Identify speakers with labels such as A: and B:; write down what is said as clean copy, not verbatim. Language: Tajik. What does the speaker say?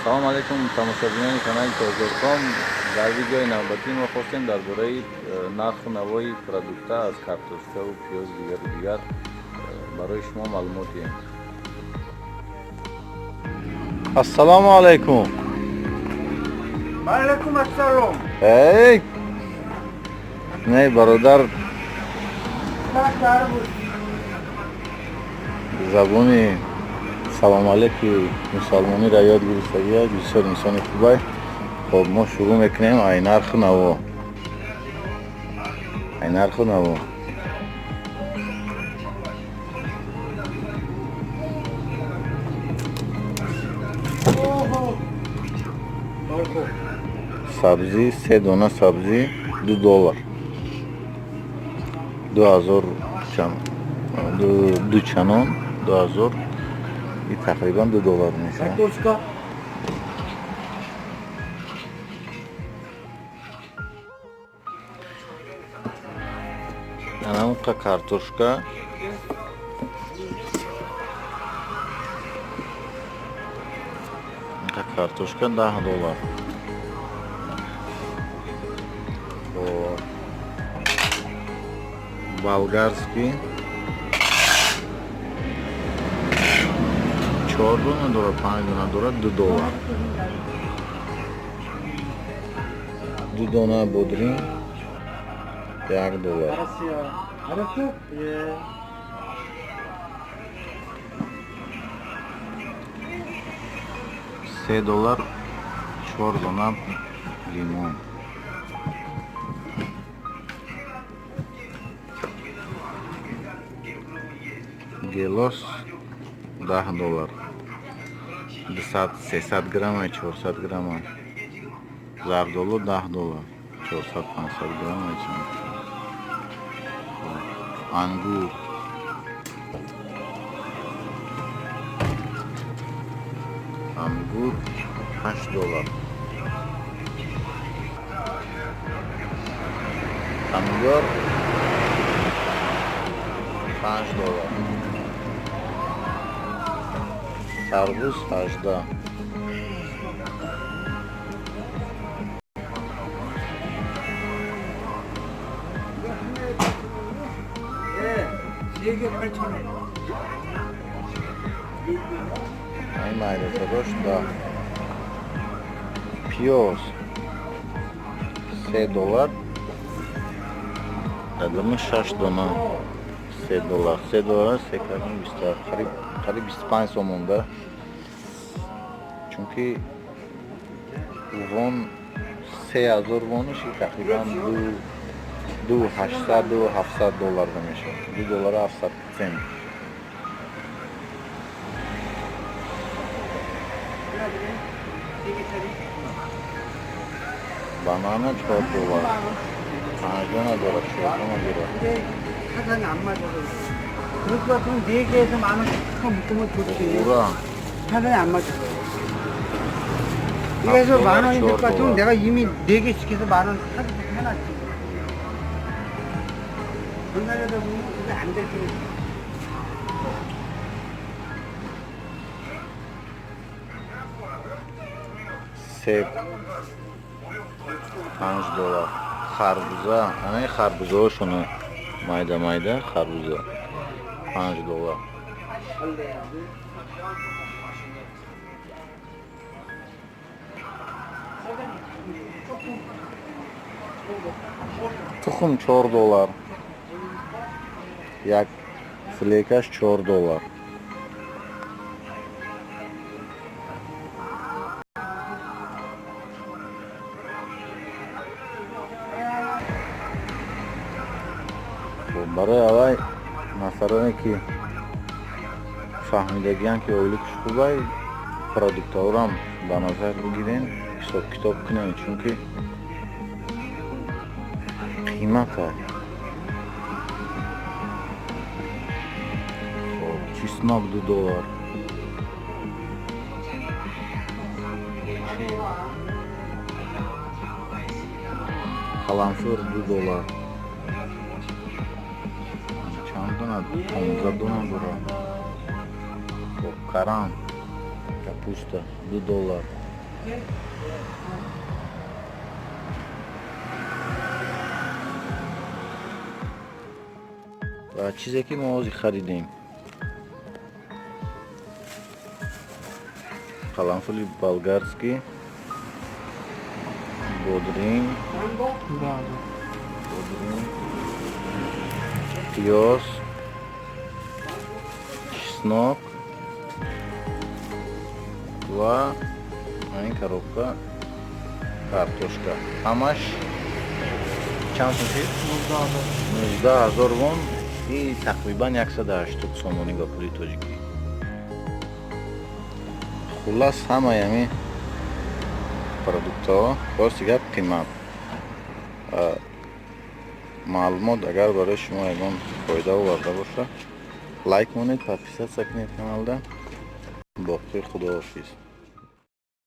A: салом алайкум тамошобинони канали Тозорком. Дар видеои навбатӣ мо хостем дар бораи нарху навои продукта аз картошкаву пиёз дигар барои шумо маълумот диҳем. Ассалому алайкум.
B: Алейкум ассалом.
A: Эй! Не, бародар забони салом алейки мусалмониро ёд гирифтагия бисёр инсони хубай. Хоб мо шурӯъ мекунем ай нарху наво. Сабзӣ 3 дона сабзӣ $2. 2000 ду чанон 2000 и тақрибан $2 мешавад.
B: Картошка.
A: Анамка картошка $10. Болгарский 4 дона дорад, 5 дона дорад $2. 2 дона бодрин $1.
B: 알았어? 예.
A: $3 4 дона лимон. Гелос $10. 300 грамма 400 грамма. Зардолу $10. 400-500 грамма. Ангур $8. Помидор $5. Тарвуз $18.
B: 예. 3개 8,000원.
A: Ай майда дошта. Пиёз $3. Дадам 6 дона $3. $3 секарам 20 қариб 25 сомонда. Чунки вон 3000 вониши тақрибан $2,800-$2,700 мешавад. $2.700 цент. 바나나 $4. 5 дона дорад, 4 дона дорад.
B: 근데 사장이 안 맞아서. 그럴 것 같으면 4개에서 10,000원씩 묶으면 좋지.
A: 우라
B: 사장이 안 맞아서. 이게서 10,000원이 될 것 같으면 내가 이미 4개 시켜서 10,000원 사기 해놨지. 건강하다 보면 그게 안 될 줄.
A: себ $5. Харбуза, ана харбузаошуно майда харбуза $5. тухм $4. як флекаш $4. барои аввал нафароне ки фаҳмидагиянд ки оили кушхубай продуктаорам ба назар бигирен, ҳисоб китоб кунем, чунки қимата. чеснок $2. қаламфур $2. чандона 15 дона дорад. Каран, капуста $2. و چیزی که ما از خریدیم قرنفل болгарский بودرین پیاز чеснок و این коробка картошка همش چند سوشید؟ 19,000 вон и тақрибан 180 сомонӣ ба пули тоҷикӣ. хулас ҳамаи ҳамин продуктҳо боз дигар қимат. маълумот агар барои шумо ягон фоида оварда боша лайк монед, подписатсия кунед каналда. боқи худоҳофиз.